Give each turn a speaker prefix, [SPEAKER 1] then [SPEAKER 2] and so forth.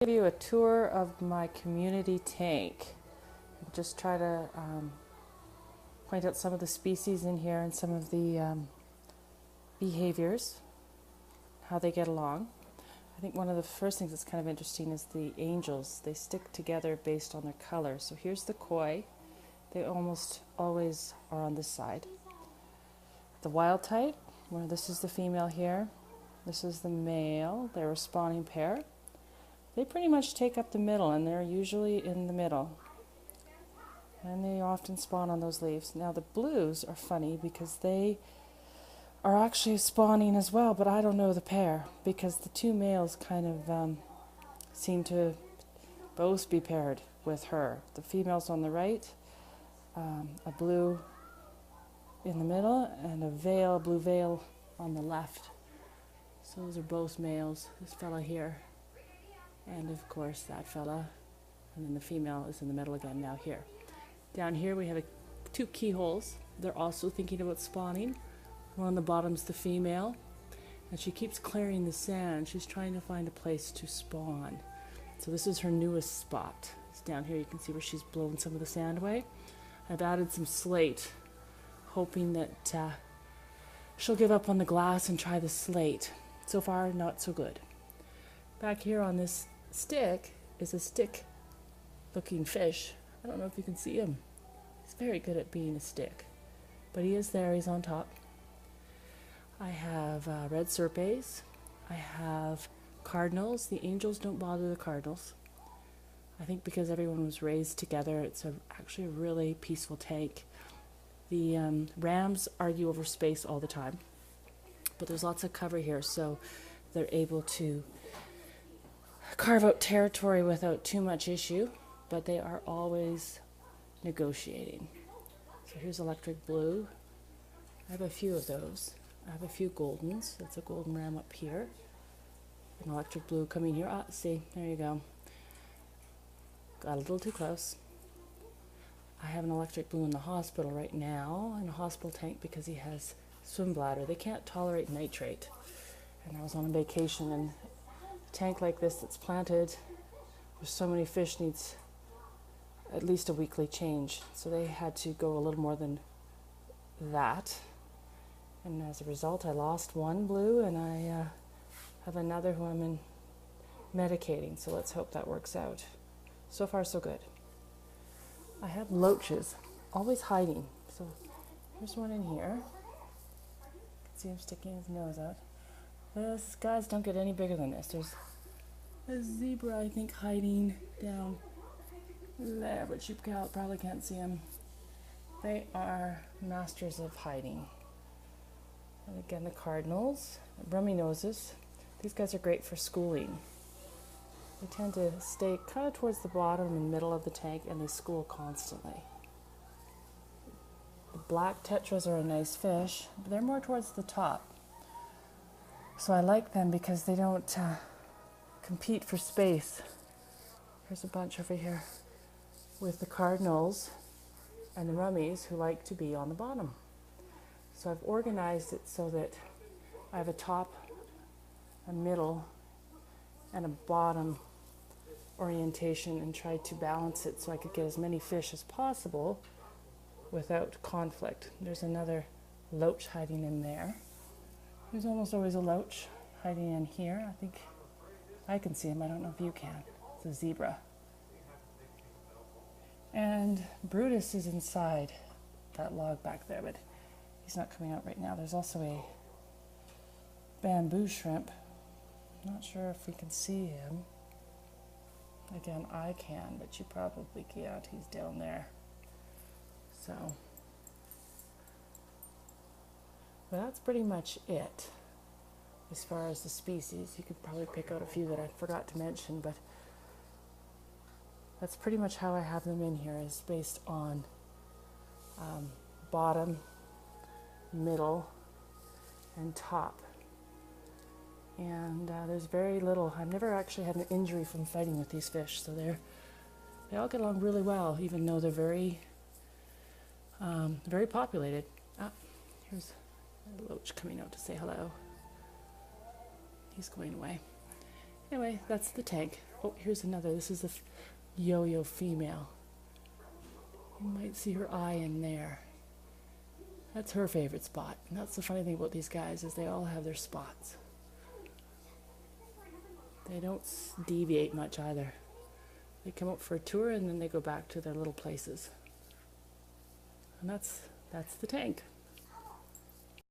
[SPEAKER 1] Give you a tour of my community tank and just try to point out some of the species in here and some of the behaviors, how they get along. I think one of the first things that's kind of interesting is the angels. They stick together based on their color. So here's the koi. They almost always are on this side. The wild type, where this is the female here, this is the male. They're a spawning pair. They pretty much take up the middle, and they're usually in the middle. And they often spawn on those leaves. Now the blues are funny because they are actually spawning as well, but I don't know the pair because the two males kind of seem to both be paired with her. The female's on the right, a blue in the middle, and a blue veil on the left. So those are both males, this fella here. And of course that fella, and then the female is in the middle again now here. Down here we have two keyholes. They're also thinking about spawning. One on the bottom's the female, and she keeps clearing the sand. She's trying to find a place to spawn. So this is her newest spot. It's down here. You can see where she's blown some of the sand away. I've added some slate, hoping that she'll give up on the glass and try the slate. So far, not so good. Back here on this stick is a stick-looking fish. I don't know if you can see him. He's very good at being a stick. But he is there, he's on top. I have red serpes. I have cardinals. The angels don't bother the cardinals. I think because everyone was raised together, it's actually a really peaceful tank. The rams argue over space all the time. But there's lots of cover here, so they're able to carve out territory without too much issue, but they are always negotiating. So here's electric blue. I have a few of those. I have a few goldens. That's a golden ram up here. An electric blue coming here. Ah, see, there you go. Got a little too close. I have an electric blue in the hospital right now, in a hospital tank, because he has swim bladder. They can't tolerate nitrate. And I was on a vacation, and tank like this that's planted with so many fish needs at least a weekly change. So they had to go a little more than that. And as a result, I lost one blue, and I have another who I'm medicating. So let's hope that works out. So far, so good. I have loaches, always hiding. So here's one in here. You can see him sticking his nose out. These guys don't get any bigger than this. There's a zebra, I think, hiding down there, but you probably can't see him. They are masters of hiding. And again, the cardinals, rummy noses. These guys are great for schooling. They tend to stay kind of towards the bottom and middle of the tank, and they school constantly. The black tetras are a nice fish, but they're more towards the top. So I like them because they don't compete for space. Here's a bunch over here with the cardinals and the rummies who like to be on the bottom. So I've organized it so that I have a top, a middle, and a bottom orientation, and tried to balance it so I could get as many fish as possible without conflict. There's another loach hiding in there. There's almost always a loach hiding in here. I think I can see him. I don't know if you can. It's a zebra. And Brutus is inside that log back there, but he's not coming out right now. There's also a bamboo shrimp. Not sure if we can see him. Again, I can, but you probably can't. He's down there. So, but that's pretty much it as far as the species. You could probably pick out a few that I forgot to mention, but that's pretty much how I have them in here, is based on bottom, middle, and top. And there's very little. I've never actually had an injury from fighting with these fish, so they all get along really well, even though they're very populated. Ah, here's a loach coming out to say hello. He's going away. Anyway, that's the tank. Oh, here's another. This is the yo-yo female. You might see her eye in there. That's her favorite spot. And that's the funny thing about these guys is they all have their spots. They don't deviate much either. They come up for a tour and then they go back to their little places. And that's the tank.